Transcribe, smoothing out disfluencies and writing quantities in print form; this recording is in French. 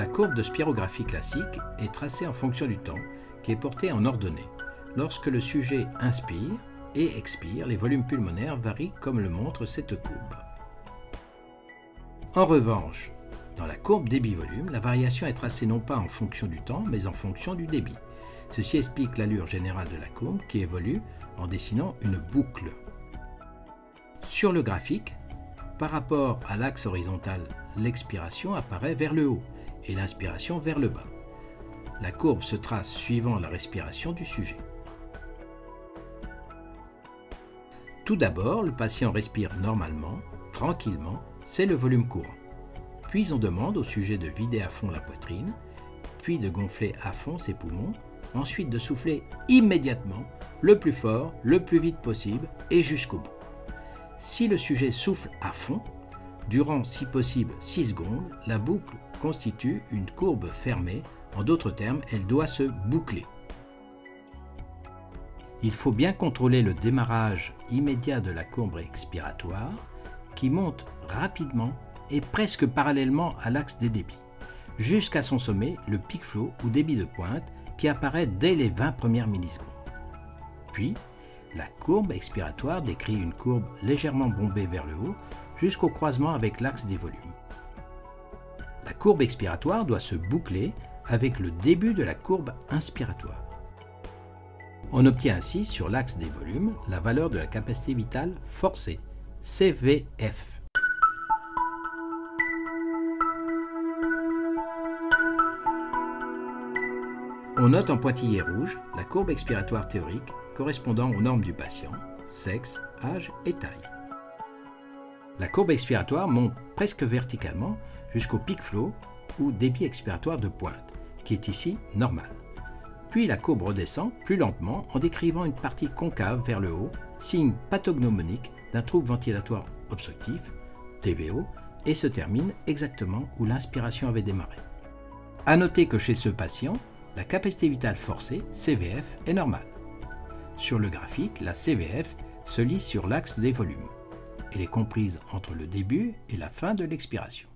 courbe de spirographie classique est tracée en fonction du temps, qui est porté en ordonnée. Lorsque le sujet inspire et expire, les volumes pulmonaires varient comme le montre cette courbe. En revanche, dans la courbe débit-volume, la variation est tracée non pas en fonction du temps, mais en fonction du débit. Ceci explique l'allure générale de la courbe qui évolue en dessinant une boucle. Sur le graphique, par rapport à l'axe horizontal, l'expiration apparaît vers le haut et l'inspiration vers le bas. La courbe se trace suivant la respiration du sujet. Tout d'abord, le patient respire normalement, tranquillement, c'est le volume courant. Puis on demande au sujet de vider à fond la poitrine, puis de gonfler à fond ses poumons, ensuite de souffler immédiatement, le plus fort, le plus vite possible et jusqu'au bout. Si le sujet souffle à fond, durant si possible 6 secondes, la boucle constitue une courbe fermée. En d'autres termes, elle doit se boucler. Il faut bien contrôler le démarrage immédiat de la courbe expiratoire qui monte rapidement et presque parallèlement à l'axe des débits, jusqu'à son sommet, le peak flow ou débit de pointe qui apparaît dès les 20 premières millisecondes. Puis, la courbe expiratoire décrit une courbe légèrement bombée vers le haut jusqu'au croisement avec l'axe des volumes. La courbe expiratoire doit se boucler avec le début de la courbe inspiratoire. On obtient ainsi sur l'axe des volumes la valeur de la capacité vitale forcée, CVF. On note en pointillé rouge la courbe expiratoire théorique correspondant aux normes du patient, sexe, âge et taille. La courbe expiratoire monte presque verticalement jusqu'au peak flow ou débit expiratoire de pointe, qui est ici normal. Puis la courbe redescend plus lentement en décrivant une partie concave vers le haut, signe pathognomonique d'un trouble ventilatoire obstructif, TVO, et se termine exactement où l'inspiration avait démarré. À noter que chez ce patient, la capacité vitale forcée, CVF, est normale. Sur le graphique, la CVF se lit sur l'axe des volumes. Elle est comprise entre le début et la fin de l'expiration.